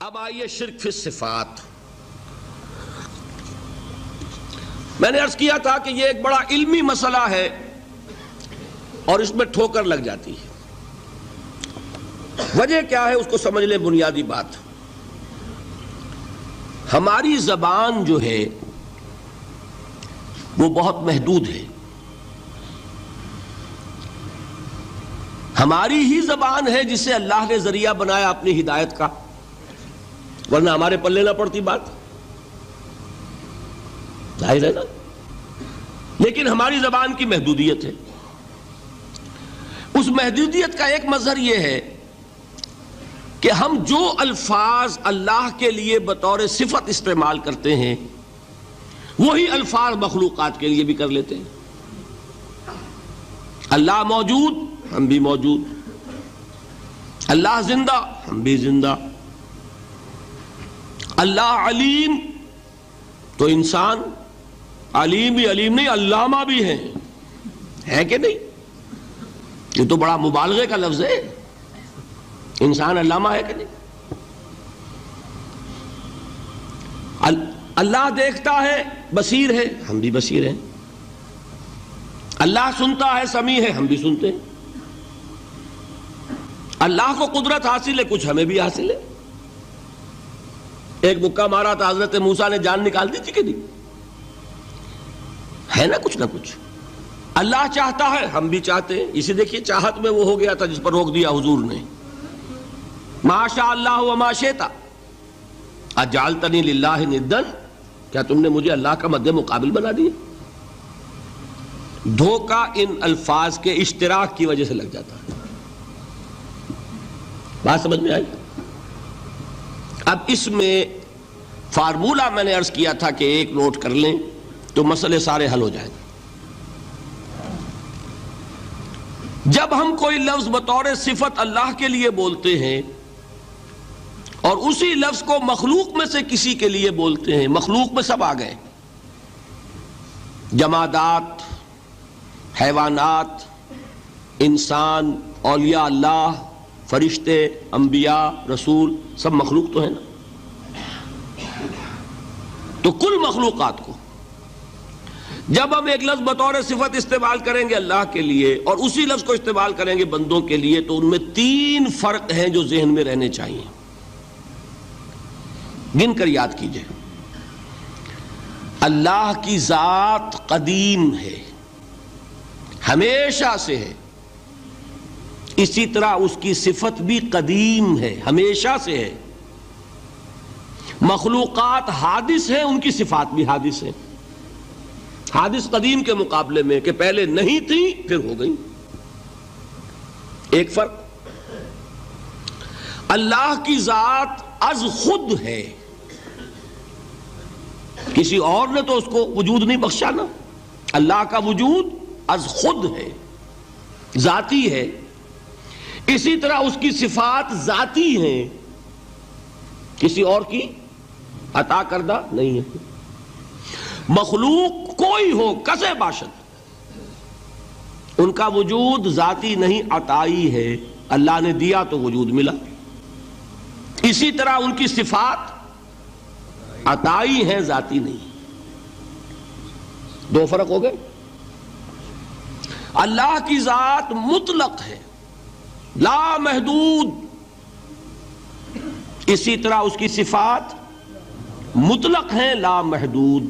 اب آئیے شرک فی الصفات۔ میں نے عرض کیا تھا کہ یہ ایک بڑا علمی مسئلہ ہے اور اس میں ٹھوکر لگ جاتی ہے۔ وجہ کیا ہے اس کو سمجھ لیں۔ بنیادی بات، ہماری زبان جو ہے وہ بہت محدود ہے۔ ہماری ہی زبان ہے جسے اللہ نے ذریعہ بنایا اپنی ہدایت کا، ورنہ ہمارے پلے نہ پڑتی بات، ظاہر ہے نا۔ لیکن ہماری زبان کی محدودیت ہے۔ اس محدودیت کا ایک مظہر یہ ہے کہ ہم جو الفاظ اللہ کے لیے بطور صفت استعمال کرتے ہیں وہی الفاظ مخلوقات کے لیے بھی کر لیتے ہیں۔ اللہ موجود، ہم بھی موجود۔ اللہ زندہ، ہم بھی زندہ۔ اللہ علیم، تو انسان علیم بھی علیم نہیں، علامہ بھی ہے کہ نہیں؟ یہ تو بڑا مبالغے کا لفظ ہے۔ انسان علامہ ہے کہ نہیں؟ اللہ دیکھتا ہے، بصیر ہے، ہم بھی بصیر ہیں۔ اللہ سنتا ہے، سمیع ہے، ہم بھی سنتے ہیں۔ اللہ کو قدرت حاصل ہے، کچھ ہمیں بھی حاصل ہے۔ ایک مکہ مارا تھا حضرت موسیٰ نے، جان نکال دی تھی کہ نہیں؟ ہے نا کچھ نہ کچھ۔ اللہ چاہتا ہے، ہم بھی چاہتے ہیں۔ اسی دیکھیے چاہت میں وہ ہو گیا تھا جس پر روک دیا حضور نے۔ ما شاء اللہ وما شئت اجعلتنی للہ ندا، کیا تم نے مجھے اللہ کا مد مقابل بنا دیا؟ دھوکہ ان الفاظ کے اشتراک کی وجہ سے لگ جاتا ہے۔ بات سمجھ میں آئی؟ اب اس میں فارمولہ میں نے عرض کیا تھا کہ ایک نوٹ کر لیں تو مسئلے سارے حل ہو جائیں گے۔ جب ہم کوئی لفظ بطور صفت اللہ کے لیے بولتے ہیں اور اسی لفظ کو مخلوق میں سے کسی کے لیے بولتے ہیں، مخلوق میں سب آ گئے، جمادات، حیوانات، انسان، اولیاء اللہ، فرشتے، انبیاء، رسول، سب مخلوق تو ہے نا۔ تو کل مخلوقات کو جب ہم ایک لفظ بطور صفت استعمال کریں گے اللہ کے لیے اور اسی لفظ کو استعمال کریں گے بندوں کے لیے، تو ان میں تین فرق ہیں جو ذہن میں رہنے چاہیے۔ گن کر یاد کیجئے۔ اللہ کی ذات قدیم ہے، ہمیشہ سے ہے۔ اسی طرح اس کی صفت بھی قدیم ہے، ہمیشہ سے ہے۔ مخلوقات حادث ہیں، ان کی صفات بھی حادث ہیں۔ حادث قدیم کے مقابلے میں کہ پہلے نہیں تھی پھر ہو گئی۔ ایک فرق، اللہ کی ذات از خود ہے، کسی اور نے تو اس کو وجود نہیں بخشا نا۔ اللہ کا وجود از خود ہے، ذاتی ہے۔ اسی طرح اس کی صفات ذاتی ہیں، کسی اور کی عطا کردہ نہیں ہے۔ مخلوق کوئی ہو کسے باشد، ان کا وجود ذاتی نہیں، عطائی ہے۔ اللہ نے دیا تو وجود ملا۔ اسی طرح ان کی صفات عطائی ہیں، ذاتی نہیں۔ دو فرق ہو گئے۔ اللہ کی ذات مطلق ہے، لا محدود۔ اسی طرح اس کی صفات مطلق ہیں، لا محدود۔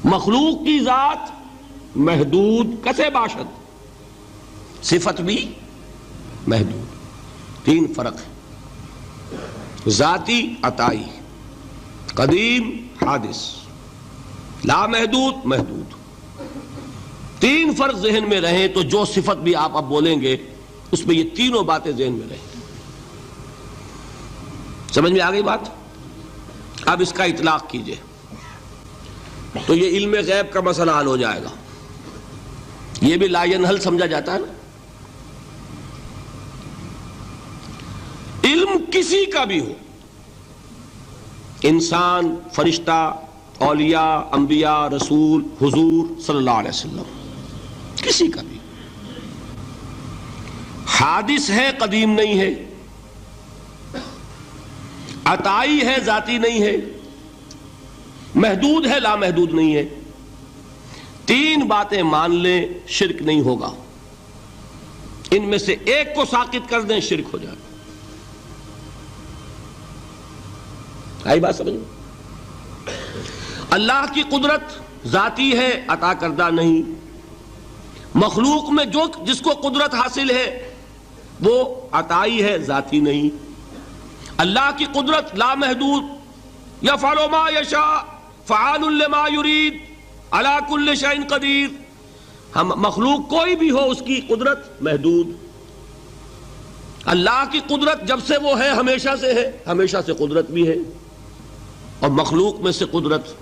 مخلوق کی ذات محدود، کسے باشد، صفت بھی محدود۔ تین فرق ہے، ذاتی، عطائی، قدیم، حادث، لا محدود، محدود۔ تین فرق ذہن میں رہیں تو جو صفت بھی آپ اب بولیں گے اس میں یہ تینوں باتیں ذہن میں رہیں۔ سمجھ میں آ گئی بات؟ اب اس کا اطلاق کیجئے تو یہ علم غیب کا مسئلہ حل ہو جائے گا۔ یہ بھی لا ینحل سمجھا جاتا ہے نا۔ علم کسی کا بھی ہو، انسان، فرشتہ، اولیاء، انبیاء، رسول، حضور صلی اللہ علیہ وسلم، کسی کا بھی حادث ہے، قدیم نہیں ہے۔ عطائی ہے ذاتی نہیں ہے، محدود ہے لامحدود نہیں ہے، تین باتیں مان لیں شرک نہیں ہوگا، ان میں سے ایک کو ساقط کر دیں شرک ہو جائے. آئی بات سمجھ؟ اللہ کی قدرت ذاتی ہے، عطا کردہ نہیں. مخلوق میں جس کو قدرت حاصل ہے وہ عطائی ہے، ذاتی نہیں. اللہ کی قدرت لامحدود، یفعل ما یشاء فعال لما یرید علی کل شیء قدیر. ہم مخلوق کوئی بھی ہو اس کی قدرت محدود. اللہ کی قدرت جب سے وہ ہے ہمیشہ سے ہے، ہمیشہ سے قدرت بھی ہے. اور مخلوق میں سے قدرت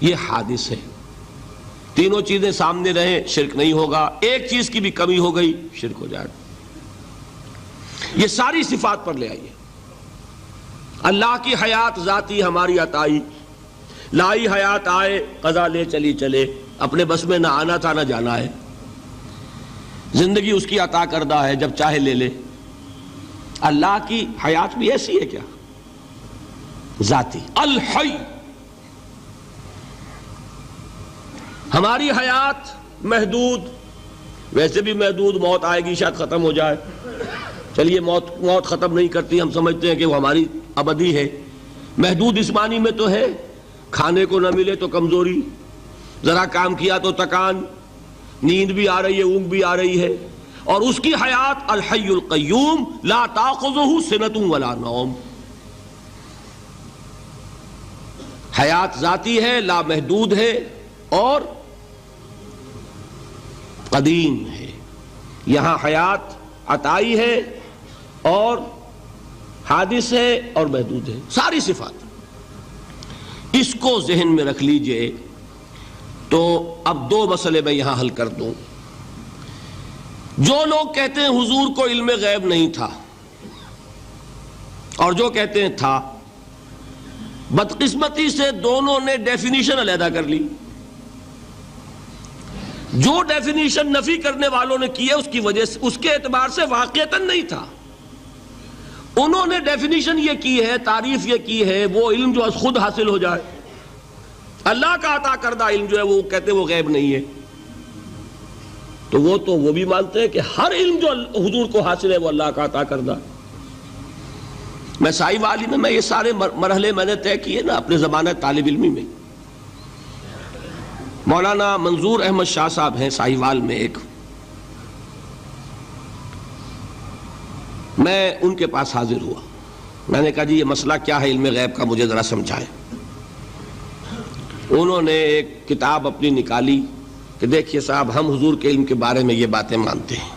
یہ حادث ہے. تینوں چیزیں سامنے رہیں شرک نہیں ہوگا. ایک چیز کی بھی کمی ہو گئی شرک ہو جائے. یہ ساری صفات پر لے آئیے. اللہ کی حیات ذاتی ہماری عطائی، لائی حیات آئے قضا لے چلی چلے، اپنے بس میں نہ آنا تھا نہ جانا ہے. زندگی اس کی عطا کردہ ہے، جب چاہے لے لے. اللہ کی حیات بھی ایسی ہے کیا؟ ذاتی الحی. ہماری حیات محدود، ویسے بھی محدود، موت آئے گی شاید ختم ہو جائے. چلیے موت ختم نہیں کرتی، ہم سمجھتے ہیں کہ وہ ہماری ابدی ہے. محدود اس معنی میں تو ہے کھانے کو نہ ملے تو کمزوری، ذرا کام کیا تو تکان، نیند بھی آ رہی ہے اونگ بھی آ رہی ہے. اور اس کی حیات الحی القیوم لا تاخذہ سنۃ ولا نوم. حیات ذاتی ہے، لامحدود ہے اور قدیم ہے. یہاں حیات عطائی ہے اور حادث ہے اور محدود ہے، ساری صفات. اس کو ذہن میں رکھ لیجئے. تو اب دو مسئلے میں یہاں حل کر دوں. جو لوگ کہتے ہیں حضور کو علم غیب نہیں تھا اور جو کہتے ہیں تھا، بدقسمتی سے دونوں نے ڈیفینیشن علیحدہ کر لی. جو ڈیفینیشن نفی کرنے والوں نے کی ہے اس کی وجہ سے، اس کے اعتبار سے واقعتاً نہیں تھا. انہوں نے ڈیفینیشن یہ کی ہے، تعریف یہ کی ہے، وہ علم جو خود حاصل ہو جائے. اللہ کا عطا کردہ علم جو ہے وہ کہتے ہیں وہ غیب نہیں ہے. تو وہ بھی مانتے ہیں کہ ہر علم جو حضور کو حاصل ہے وہ اللہ کا عطا کردہ. میں سائی والی میں یہ سارے مرحلے میں نے طے کیے نا اپنے زمانہ طالب علمی میں. مولانا منظور احمد شاہ صاحب ہیں سائی وال میں ایک، میں ان کے پاس حاضر ہوا. میں نے کہا جی یہ مسئلہ کیا ہے علم غیب کا، مجھے ذرا سمجھائیں. انہوں نے ایک کتاب اپنی نکالی کہ دیکھیے صاحب، ہم حضور کے علم کے بارے میں یہ باتیں مانتے ہیں.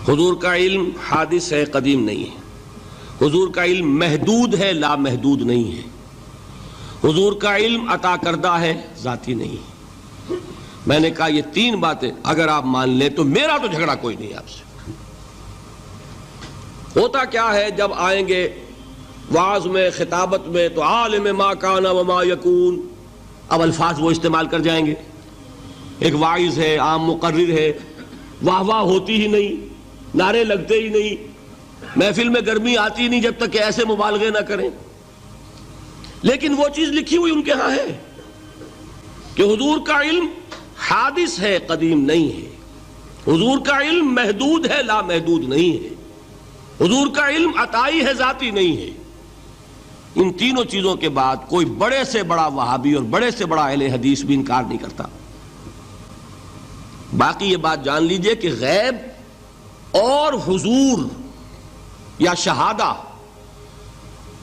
حضور کا علم حادث ہے، قدیم نہیں ہے. حضور کا علم محدود ہے، لامحدود نہیں ہے. حضور کا علم عطا کردہ ہے، ذاتی نہیں ہے. میں نے کہا یہ تین باتیں اگر آپ مان لیں تو میرا تو جھگڑا کوئی نہیں آپ سے. ہوتا کیا ہے جب آئیں گے وعظ میں، خطابت میں، تو عالم ما کان وما یکون، اب الفاظ وہ استعمال کر جائیں گے. ایک واعظ ہے، عام مقرر ہے، واہ واہ ہوتی ہی نہیں، نعرے لگتے ہی نہیں، محفل میں گرمی آتی نہیں جب تک کہ ایسے مبالغے نہ کریں. لیکن وہ چیز لکھی ہوئی ان کے ہاں ہے کہ حضور کا علم حادث ہے، قدیم نہیں ہے. حضور کا علم محدود ہے، لامحدود نہیں ہے. حضور کا علم عطائی ہے، ذاتی نہیں ہے. ان تینوں چیزوں کے بعد کوئی بڑے سے بڑا وہابی اور بڑے سے بڑا اہل حدیث بھی انکار نہیں کرتا. باقی یہ بات جان لیجئے کہ غیب اور حضور یا شہادہ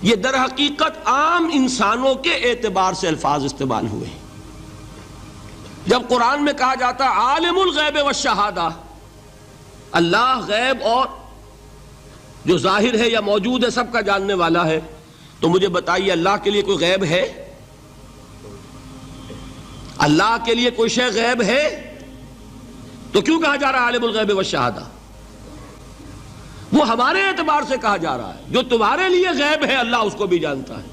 یہ در حقیقت عام انسانوں کے اعتبار سے الفاظ استعمال ہوئے ہیں. جب قرآن میں کہا جاتا عالم الغیب والشہادہ، اللہ غیب اور جو ظاہر ہے یا موجود ہے سب کا جاننے والا ہے، تو مجھے بتائیے اللہ کے لیے کوئی غیب ہے؟ اللہ کے لیے کوئی شے غیب ہے؟ تو کیوں کہا جا رہا ہے عالم الغیب والشہادہ؟ وہ ہمارے اعتبار سے کہا جا رہا ہے. جو تمہارے لیے غیب ہے اللہ اس کو بھی جانتا ہے،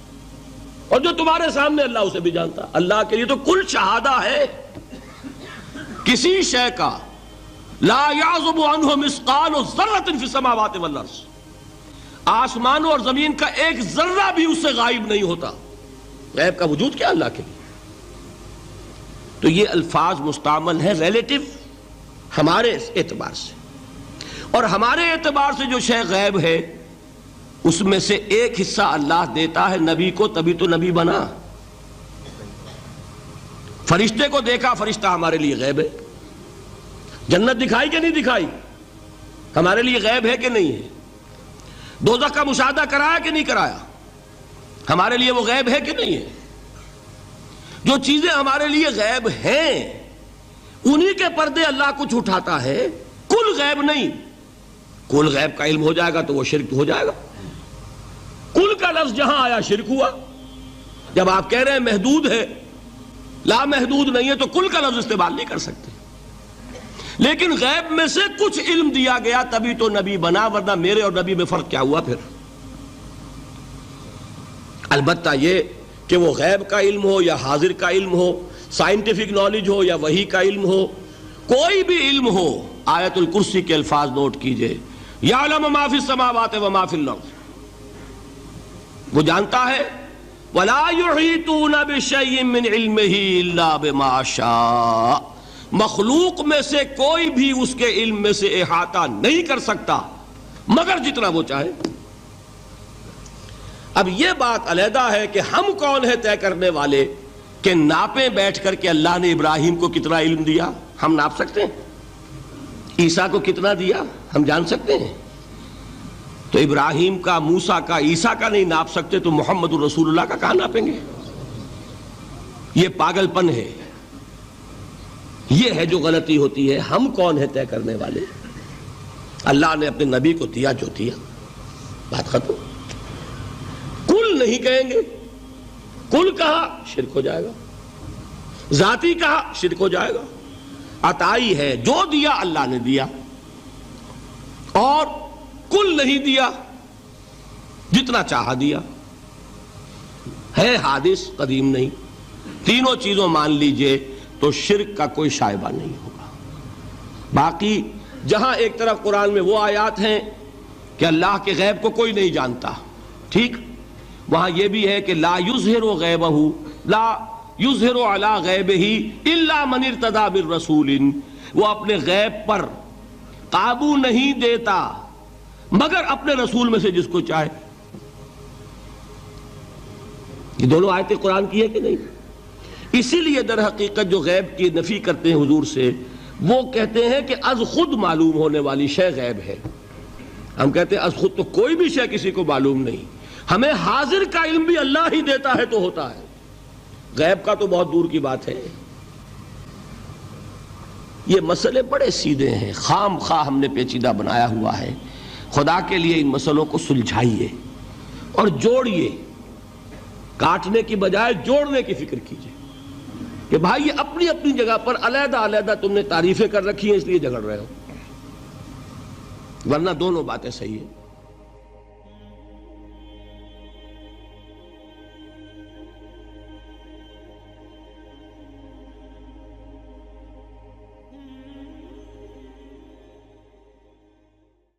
اور جو تمہارے سامنے اللہ اسے بھی جانتا ہے. اللہ کے لیے تو کل شہادہ ہے. کسی شے کا لا یعزب عنہ مثقال ذرۃ فی السماوات والارض، آسمانوں اور زمین کا ایک ذرہ بھی اس سے غائب نہیں ہوتا. غیب کا وجود کیا اللہ کے لیے. تو یہ الفاظ مستعمل ہیں ریلیٹو ہمارے اعتبار سے، اور ہمارے اعتبار سے جو شے غیب ہے اس میں سے ایک حصہ اللہ دیتا ہے نبی کو، تبھی تو نبی بنا. فرشتے کو دیکھا، فرشتہ ہمارے لیے غیب ہے. جنت دکھائی کہ نہیں دکھائی، ہمارے لیے غیب ہے کہ نہیں ہے. دوزخ کا مشاہدہ کرایا کہ نہیں کرایا، ہمارے لیے وہ غیب ہے کہ نہیں ہے. جو چیزیں ہمارے لیے غیب ہیں انہی کے پردے اللہ کچھ اٹھاتا ہے. کل غیب نہیں. کل غیب کا علم ہو جائے گا تو وہ شرک ہو جائے گا. کل کا لفظ جہاں آیا شرک ہوا. جب آپ کہہ رہے ہیں محدود ہے، لا محدود نہیں ہے، تو کل کا لفظ استعمال نہیں کر سکتے. لیکن غیب میں سے کچھ علم دیا گیا تبھی تو نبی بنا، ورنہ میرے اور نبی میں فرق کیا ہوا پھر. البتہ یہ کہ وہ غیب کا علم ہو یا حاضر کا علم ہو، سائنٹیفک نالج ہو یا وحی کا علم ہو، کوئی بھی علم ہو، آیت الکرسی کے الفاظ نوٹ کیجئے، یعلم ما فی السماوات وما فی الارض. وہ جانتا ہے ولا یحیطون بشیء من علمہ الا بما شاء. مخلوق میں سے کوئی بھی اس کے علم میں سے احاطہ نہیں کر سکتا مگر جتنا وہ چاہے. اب یہ بات علیحدہ ہے کہ ہم کون ہے طے کرنے والے کہ ناپیں بیٹھ کر کہ اللہ نے ابراہیم کو کتنا علم دیا. ہم ناپ سکتے ہیں؟ عیسیٰ کو کتنا دیا ہم جان سکتے ہیں؟ تو ابراہیم کا، موسیٰ کا، عیسیٰ کا نہیں ناپ سکتے تو محمد الرسول اللہ کا کہاں ناپیں گے؟ یہ پاگل پن ہے. یہ ہے جو غلطی ہوتی ہے. ہم کون ہے طے کرنے والے؟ اللہ نے اپنے نبی کو دیا جو دیا، بات ختم. کل نہیں کہیں گے. کل کہا شرک ہو جائے گا، ذاتی کہا شرک ہو جائے گا. عطائی ہے، جو دیا اللہ نے دیا، اور کل نہیں دیا، جتنا چاہا دیا. ہے حادث، قدیم نہیں. تینوں چیزوں مان لیجئے تو شرک کا کوئی شائبہ نہیں ہوگا. باقی جہاں ایک طرف قرآن میں وہ آیات ہیں کہ اللہ کے غیب کو کوئی نہیں جانتا، ٹھیک، وہاں یہ بھی ہے کہ لا یظہر غیبہ، لا یظہر علی غیبہ الا من ارتضی بالرسول. وہ اپنے غیب پر قابو نہیں دیتا مگر اپنے رسول میں سے جس کو چاہے. یہ دونوں آیتیں قرآن کی ہے کہ نہیں؟ اسی لیے در حقیقت جو غیب کی نفی کرتے ہیں حضور سے، وہ کہتے ہیں کہ از خود معلوم ہونے والی شے غیب ہے. ہم کہتے ہیں از خود تو کوئی بھی شے کسی کو معلوم نہیں. ہمیں حاضر کا علم بھی اللہ ہی دیتا ہے تو ہوتا ہے. غیب کا تو بہت دور کی بات ہے. یہ مسئلے بڑے سیدھے ہیں، خام خواہ ہم نے پیچیدہ بنایا ہوا ہے. خدا کے لیے ان مسئلوں کو سلجھائیے اور جوڑیے. کاٹنے کی بجائے جوڑنے کی فکر کیجیے کہ بھائی یہ اپنی اپنی جگہ پر علیحدہ علیحدہ تم نے تعریفیں کر رکھی ہیں اس لیے جھگڑ رہے ہو، ورنہ دونوں باتیں صحیح ہیں.